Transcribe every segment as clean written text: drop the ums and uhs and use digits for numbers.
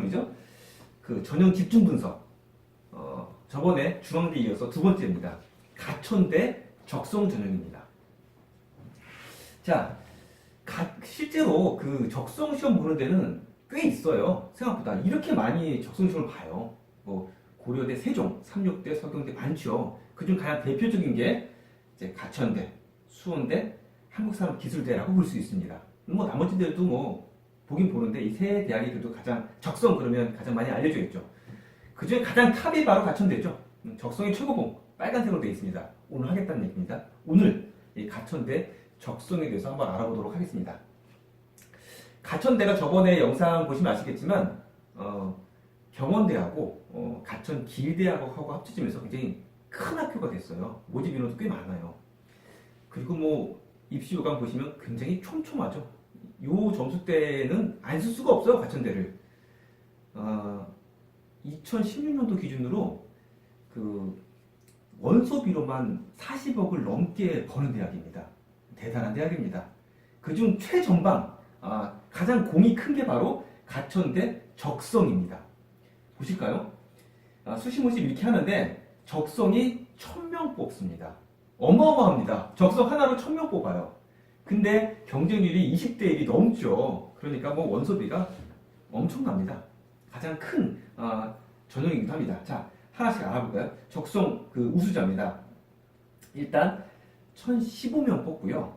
전형이죠. 그 전형 집중 분석. 저번에 중앙대 이어서 두 번째입니다. 가천대 적성 전형입니다. 자, 실제로 그 적성 시험 보는 데는 꽤 있어요. 생각보다 이렇게 많이 적성 시험을 봐요. 뭐 고려대 세종, 삼육대, 서경대 많죠. 그중 가장 대표적인 게 이제 가천대, 수원대, 한국산업기술대라고 볼 수 있습니다. 뭐 나머지 데도 뭐 보긴 보는데 이 세 대학이 그래도 가장 적성 그러면 가장 많이 알려져 있죠. 그중에 가장 탑이 바로 가천대죠. 적성이 최고봉 빨간색으로 되어 있습니다. 오늘 하겠다는 얘기입니다. 오늘 이 가천대 적성에 대해서 한번 알아보도록 하겠습니다. 가천대가 저번에 영상 보시면 아시겠지만 경원대하고 가천길대하고 합쳐지면서 굉장히 큰 학교가 됐어요. 모집 인원도 꽤 많아요. 그리고 뭐 입시 요강 보시면 굉장히 촘촘하죠. 요 점수대는 안 쓸 수가 없어요. 가천대를 2016년도 기준으로 그 원소비로만 40억을 넘게 버는 대학입니다. 대단한 대학입니다. 그중 최전방 가장 공이 큰 게 바로 가천대 적성입니다. 보실까요? 수시모집 이렇게 하는데 적성이 1000명 뽑습니다. 어마어마합니다. 적성 하나로 1000명 뽑아요. 근데 경쟁률이 20대 1이 넘죠. 그러니까 뭐 원소비가 엄청납니다. 가장 큰 전형이기도 합니다. 자, 하나씩 알아볼까요? 적성 그 우수자입니다. 일단 1015명 뽑고요.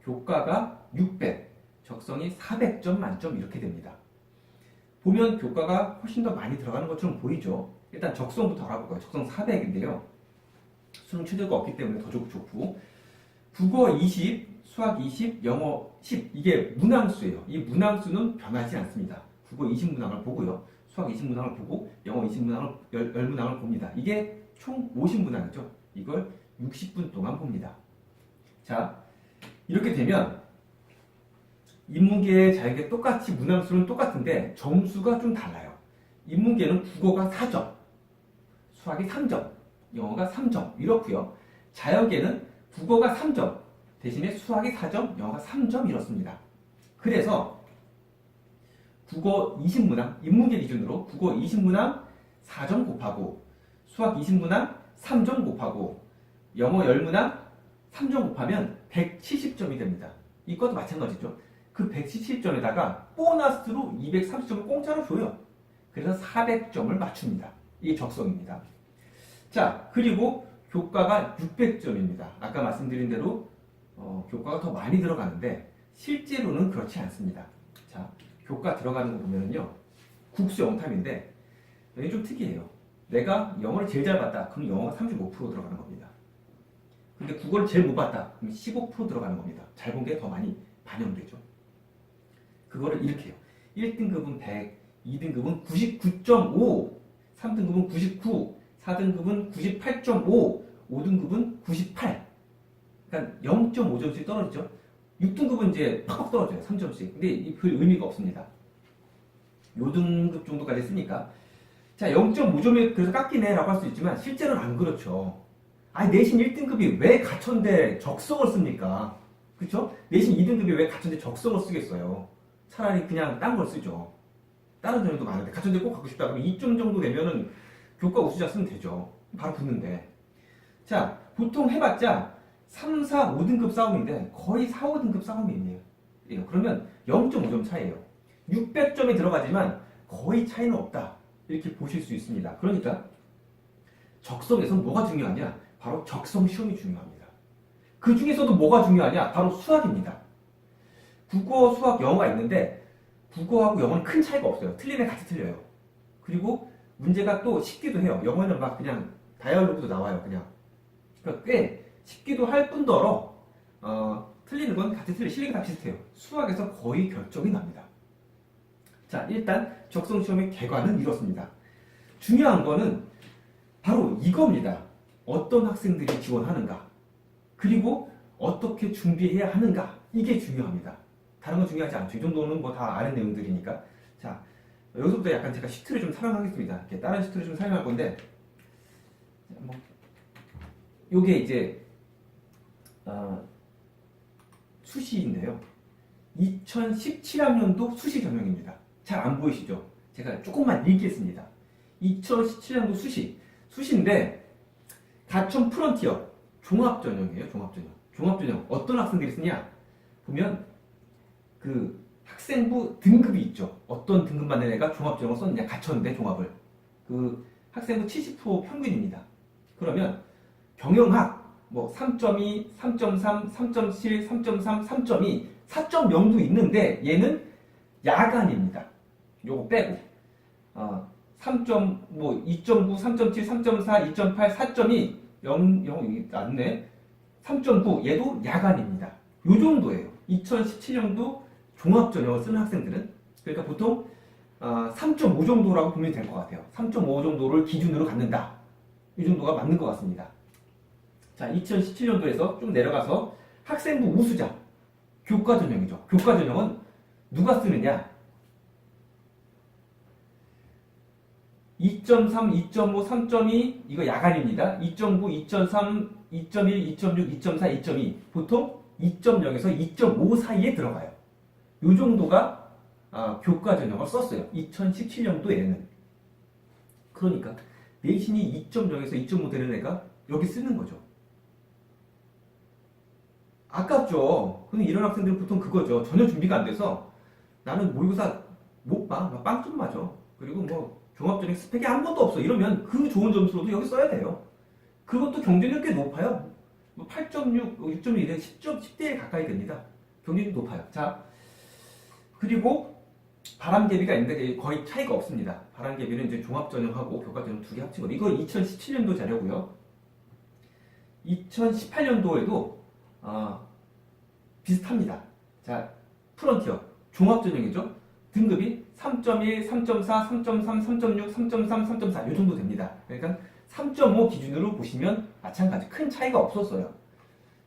교과가 600, 적성이 400점 만점 이렇게 됩니다. 보면 교과가 훨씬 더 많이 들어가는 것처럼 보이죠. 일단 적성부터 알아볼까요? 적성 400인데요. 수능 최저가 없기 때문에 더 좋고 국어 20, 수학 20, 영어 10 이게 문항수예요. 이 문항수는 변하지 않습니다. 국어 20문항을 보고요. 수학 20문항을 보고 영어 20문항을 10문항을 봅니다. 이게 총 50문항이죠. 이걸 60분 동안 봅니다. 자, 이렇게 되면 인문계, 자연계 똑같이 문항수는 똑같은데 점수가 좀 달라요. 인문계는 국어가 4점, 수학이 3점, 영어가 3점 이렇고요. 자연계는 국어가 3점, 대신에 수학이 4점, 영어가 3점 이렇습니다. 그래서 국어 20문항, 인문계 기준으로 국어 20문항 4점 곱하고 수학 20문항 3점 곱하고 영어 10문항 3점 곱하면 170점이 됩니다. 이것도 마찬가지죠. 그 170점에다가 보너스로 230점을 공짜로 줘요. 그래서 400점을 맞춥니다. 이게 적성입니다. 자, 그리고 교과가 600점입니다. 아까 말씀드린 대로 교과가 더 많이 들어가는데 실제로는 그렇지 않습니다. 자, 교과 들어가는 거 보면은요. 국수 영탐인데 이게 좀 특이해요. 내가 영어를 제일 잘 봤다. 그럼 영어가 35% 들어가는 겁니다. 근데 국어를 제일 못 봤다. 그럼 15% 들어가는 겁니다. 잘 본 게 더 많이 반영되죠. 그거를 이렇게 해요. 1등급은 100, 2등급은 99.5, 3등급은 99, 4등급은 98.5, 5등급은 98. 그러니까 0.5점씩 떨어지죠. 6등급은 이제 팍 떨어져요. 3점씩. 근데 별 의미가 없습니다. 요 등급 정도까지 쓰니까. 자, 0.5점이 그래서 깎이네 라고 할 수 있지만 실제로는 안 그렇죠. 아니, 내신 1등급이 왜 가천대 적성을 씁니까? 그쵸? 내신 2등급이 왜 가천대 적성을 쓰겠어요? 차라리 그냥 딴 걸 쓰죠. 다른 전형도 많은데 가천대 꼭 갖고 싶다 그러면 2점 정도 되면은 교과 우수자 쓰면 되죠. 바로 붙는데. 자, 보통 해봤자 3, 4, 5등급 싸움인데 거의 4, 5등급 싸움이에요. 그러면 0.5점 차이예요. 600점이 들어가지만 거의 차이는 없다. 이렇게 보실 수 있습니다. 그러니까 적성에서는 뭐가 중요하냐? 바로 적성 시험이 중요합니다. 그 중에서도 뭐가 중요하냐? 바로 수학입니다. 국어, 수학, 영어가 있는데 국어하고 영어는 큰 차이가 없어요. 틀린 애 같이 틀려요. 그리고 문제가 또 쉽기도 해요. 영어는 막 그냥 다이얼로그도 나와요. 그냥. 그러니까 꽤 쉽기도 할 뿐더러 틀리는 건 같이 틀려. 실력이 다 비슷해요. 수학에서 거의 결정이 납니다. 자, 일단 적성 시험의 개관은 이렇습니다. 중요한 거는 바로 이겁니다. 어떤 학생들이 지원하는가, 그리고 어떻게 준비해야 하는가, 이게 중요합니다. 다른 건 중요하지 않죠. 이 정도는 뭐 다 아는 내용들이니까. 자, 여기서부터 약간 제가 시트를 좀 사용하겠습니다. 이렇게 다른 시트를 좀 사용할 건데, 요게 이제 수시인데요. 2017학년도 수시 전형입니다. 잘 안 보이시죠? 제가 조금만 읽겠습니다. 2017년도 수시인데 가천 프론티어 종합전형이에요. 종합전형 어떤 학생들이 쓰냐 보면 그 학생부 등급이 있죠. 어떤 등급만 된 애가 종합전형을 썼느냐, 가천대 종합을. 그 학생부 70% 평균입니다. 그러면 경영학 뭐 3.2, 3.3, 3.7, 3.3, 3.2, 4.0도 있는데 얘는 야간입니다. 요거 빼고 3. 뭐 2.9, 3.7, 3.4, 2.8, 4.2, 0 안네. 3.9 얘도 야간입니다. 요 정도예요. 2017년도 종합전형을 쓰는 학생들은. 그러니까 보통 3.5 정도라고 보면 될 것 같아요. 3.5 정도를 기준으로 갖는다. 이 정도가 맞는 것 같습니다. 자, 2017년도에서 좀 내려가서 학생부 우수자 교과전형이죠. 교과전형은 누가 쓰느냐? 2.3, 2.5, 3.2 이거 야간입니다. 2.9, 2.3, 2.1, 2.6, 2.4, 2.2 보통 2.0에서 2.5 사이에 들어가요. 이 정도가 교과전형을 썼어요. 2017년도에는. 그러니까 내신이 2.0에서 2.5 되는 애가 여기 쓰는 거죠. 아깝죠. 근데 이런 학생들은 보통 그거죠. 전혀 준비가 안 돼서 나는 모의고사 못 봐. 나 빵점 맞아. 그리고 뭐 종합전형 스펙이 한 번도 없어. 이러면 그 좋은 점수로도 여기 써야 돼요. 그것도 경쟁률 꽤 높아요. 8.6, 6.1, 10대에 가까이 됩니다. 경쟁률이 높아요. 자, 그리고 바람개비가 있는데 거의 차이가 없습니다. 바람개비는 이제 종합전형하고 교과전형 두 개 합친 거. 이거 2017년도 자료고요. 2018년도에도 비슷합니다. 자, 프론티어 종합전형이죠. 등급이 3.1, 3.4, 3.3, 3.6, 3.3, 3.4 이 정도 됩니다. 그러니까 3.5 기준으로 보시면 마찬가지 큰 차이가 없었어요.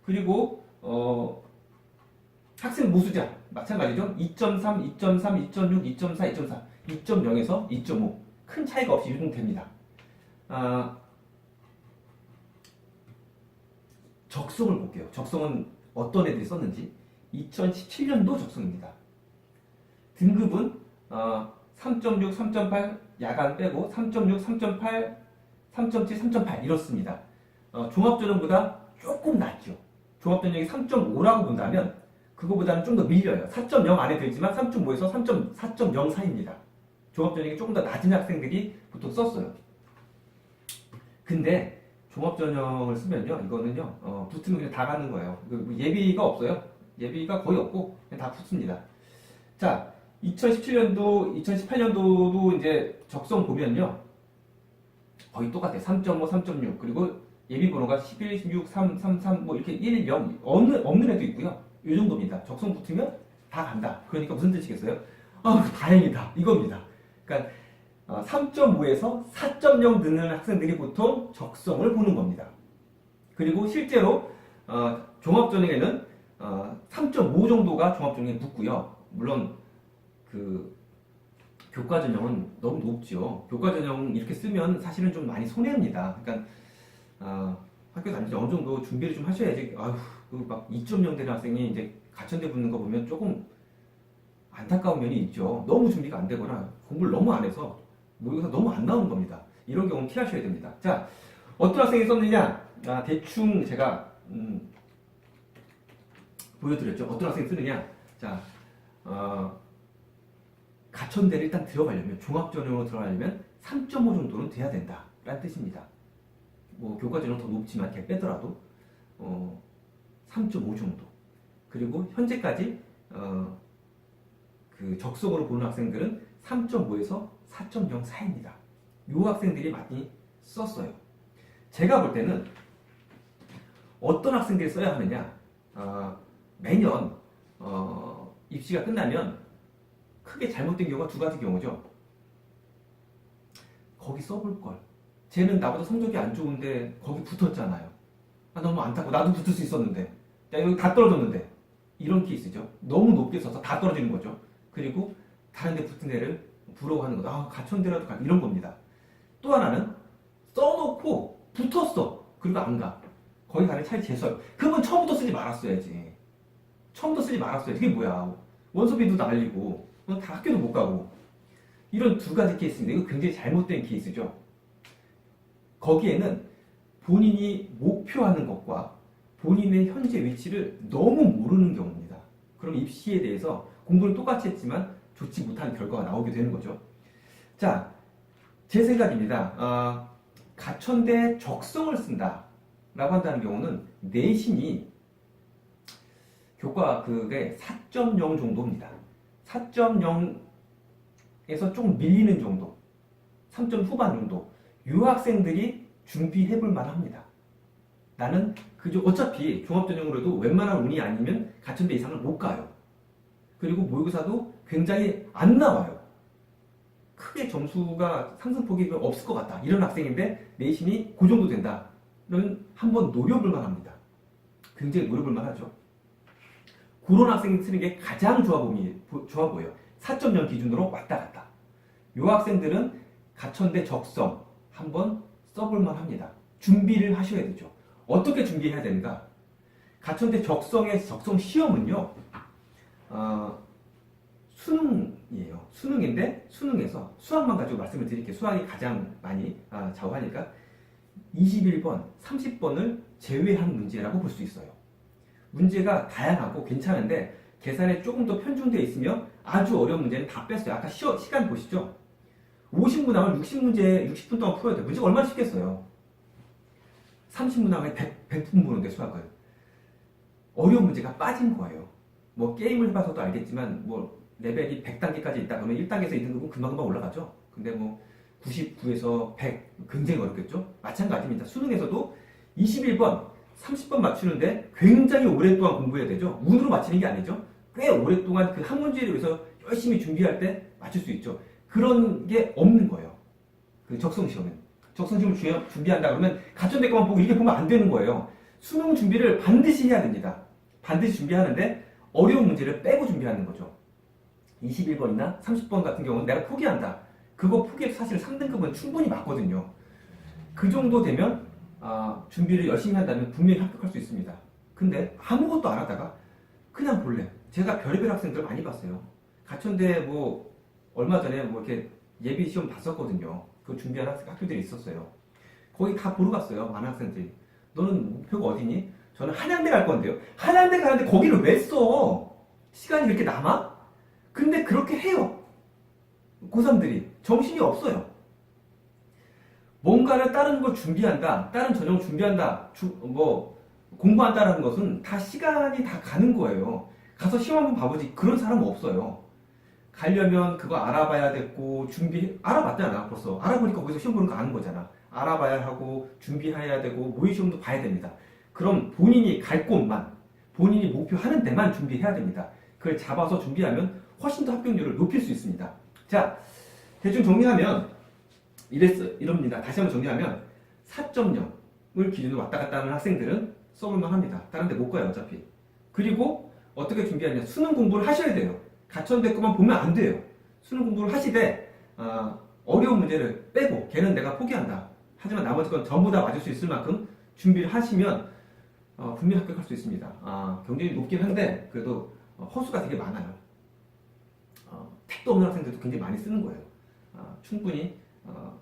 그리고 학생 모수자 마찬가지죠. 2.3, 2.3, 2.6, 2.4, 2.4, 2.0에서 2.5 큰 차이가 없이 유동됩니다. 적성을 볼게요. 적성은 어떤 애들이 썼는지 2017년도 적성입니다. 등급은 3.6, 3.8 야간 빼고 3.6, 3.8, 3.7, 3.8 이렇습니다. 종합전형보다 조금 낮죠. 종합전형이 3.5라고 본다면 그거보다는 좀 더 밀려요. 4.0 안에 들지만 3.5에서 4.0 사이입니다. 종합전형이 조금 더 낮은 학생들이 보통 썼어요. 근데 종합전형을 쓰면요, 이거는요, 붙으면 그냥 다 가는 거예요. 예비가 없어요. 예비가 거의 없고 그냥 다 붙습니다. 자, 2017년도, 2018년도도 이제 적성 보면요, 거의 똑같아요. 3.5, 3.6 그리고 예비 번호가 11, 16, 3, 3, 3 뭐 이렇게 1, 0 없는 애도 있고요. 이 정도입니다. 적성 붙으면 다 간다. 그러니까 무슨 뜻이겠어요? 다행이다. 이겁니다. 그러니까 3.5에서 4.0 드는 학생들이 보통 적성을 보는 겁니다. 그리고 실제로 종합전형에는 3.5 정도가 종합전형에 붙고요. 물론 그 교과전형은 너무 높죠. 교과전형 이렇게 쓰면 사실은 좀 많이 손해입니다. 그러니까 학교 다닐 때 어느 정도 준비를 좀 하셔야지. 막 2.0 되는 학생이 이제 가천대 붙는 거 보면 조금 안타까운 면이 있죠. 너무 준비가 안 되거나 공부를 너무 안 해서 모의고사 너무 안 나오는 겁니다. 이런 경우는 피하셔야 됩니다. 자, 어떤 학생이 썼느냐? 대충 제가 보여드렸죠. 어떤 학생이 쓰느냐? 자, 가천대를 일단 들어가려면 종합전형으로 들어가려면 3.5 정도는 돼야 된다 라는 뜻입니다. 뭐 교과전형 더 높지만 걔 빼더라도 3.5 정도. 그리고 현재까지 그 적성으로 보는 학생들은 3.5에서 4.0 사이입니다. 이 학생들이 많이 썼어요. 제가 볼 때는 어떤 학생들이 써야 하느냐? 매년 입시가 끝나면 크게 잘못된 경우가 두 가지 경우죠. 거기 써볼 걸. 쟤는 나보다 성적이 안 좋은데 거기 붙었잖아요. 너무 안타깝고 나도 붙을 수 있었는데. 야, 여기 다 떨어졌는데. 이런 케이스죠. 너무 높게 써서 다 떨어지는 거죠. 그리고 다른 데 붙은 애를 부러워하는 거. 가천대라도 가. 이런 겁니다. 또 하나는 써놓고 붙었어. 그리고 안 가. 거기 가는 차라리 재수할. 그러면 처음부터 쓰지 말았어야지. 처음부터 쓰지 말았어야지. 그게 뭐야. 원서비도 날리고 다 학교도 못 가고. 이런 두 가지 케이스인데 이거 굉장히 잘못된 케이스죠. 거기에는 본인이 목표하는 것과 본인의 현재 위치를 너무 모르는 경우입니다. 그럼 입시에 대해서 공부를 똑같이 했지만 좋지 못한 결과가 나오게 되는 거죠. 자, 제 생각입니다. 가천대 적성을 쓴다 라고 한다는 경우는 내신이 교과 그게 4.0 정도입니다. 4.0에서 조금 밀리는 정도, 3점 후반 정도 유학생들이 준비해 볼 만합니다. 나는 그저 어차피 종합전형으로도 웬만한 운이 아니면 가천대 이상을 못 가요. 그리고 모의고사도 굉장히 안 나와요. 크게 점수가 상승폭이 없을 것 같다. 이런 학생인데 내신이 그 정도 된다. 그러면 한번 노려볼 만합니다. 굉장히 노려볼 만하죠. 그런 학생이 쓰는 게 가장 좋아 보여요. 4.0 기준으로 왔다 갔다. 이 학생들은 가천대 적성 한번 써볼 만합니다. 준비를 하셔야 되죠. 어떻게 준비해야 되는가? 가천대 적성의 적성 시험은요, 수능이에요. 수능인데 수능에서 수학만 가지고 말씀을 드릴게요. 수학이 가장 많이 좌우하니까 21번, 30번을 제외한 문제라고 볼 수 있어요. 문제가 다양하고 괜찮은데 계산에 조금 더 편중되어 있으며 아주 어려운 문제는 다 뺐어요. 아까 시간 보시죠. 50문 나오면 60분 동안 풀어야 돼요. 문제가 얼마나 쉽겠어요. 30문 나오면 100분 보는데 수학을. 어려운 문제가 빠진 거예요. 뭐 게임을 해봐서도 알겠지만 뭐 레벨이 100단계까지 있다 그러면 1단계에서 2등급은 금방금방 올라가죠. 근데 뭐 99에서 100 굉장히 어렵겠죠. 마찬가지입니다. 수능에서도 21번 30번 맞추는데 굉장히 오랫동안 공부해야 되죠. 운으로 맞히는 게 아니죠. 꽤 오랫동안 그 한 문제를 위해서 열심히 준비할 때 맞출 수 있죠. 그런 게 없는 거예요. 그 적성시험은. 적성시험을 준비한다 그러면 가천대 것만 보고 이렇게 보면 안 되는 거예요. 수능 준비를 반드시 해야 됩니다. 반드시 준비하는데 어려운 문제를 빼고 준비하는 거죠. 21번이나 30번 같은 경우는 내가 포기한다. 그거 포기해서 사실 3등급은 충분히 맞거든요. 그 정도 되면 준비를 열심히 한다면 분명히 합격할 수 있습니다. 근데 아무것도 안 하다가 그냥 볼래. 제가 별의별 학생들 많이 봤어요. 가천대 뭐 얼마 전에 뭐 이렇게 예비 시험 봤었거든요. 그거 준비한 학교들이 있었어요. 거기 다 보러 갔어요. 많은 학생들이. 너는 목표가 어디니? 저는 한양대 갈 건데요. 한양대 가는데 거기를 왜 써? 시간이 그렇게 남아? 근데 그렇게 해요. 고3들이. 정신이 없어요. 뭔가를 다른 걸 준비한다, 다른 전형을 준비한다, 공부한다라는 것은 다 시간이 다 가는 거예요. 가서 시험 한번 봐보지. 그런 사람은 없어요. 가려면 그거 알아봐야 됐고, 알아봤잖아, 벌써. 알아보니까 거기서 시험 보는 거 아는 거잖아. 알아봐야 하고, 준비해야 되고, 모의 시험도 봐야 됩니다. 그럼 본인이 갈 곳만, 본인이 목표하는 데만 준비해야 됩니다. 그걸 잡아서 준비하면 훨씬 더 합격률을 높일 수 있습니다. 자, 대충 정리하면, 이럽니다. 다시 한번 정리하면 4.0을 기준으로 왔다 갔다 하는 학생들은 써볼만 합니다. 다른 데 못 가요, 어차피. 그리고 어떻게 준비하냐. 수능 공부를 하셔야 돼요. 가천대 것만 보면 안 돼요. 수능 공부를 하시되 어려운 문제를 빼고 걔는 내가 포기한다. 하지만 나머지 건 전부 다 맞을 수 있을 만큼 준비를 하시면 분명히 합격할 수 있습니다. 경쟁이 높긴 한데 그래도 허수가 되게 많아요. 택도 없는 학생들도 굉장히 많이 쓰는 거예요. 충분히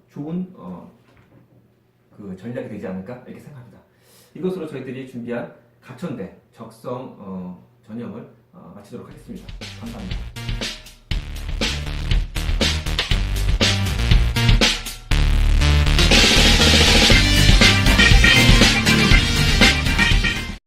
좋은 그 전략이 되지 않을까 이렇게 생각합니다. 이것으로 저희들이 준비한 가천대 적성 전형을 마치도록 하겠습니다. 감사합니다.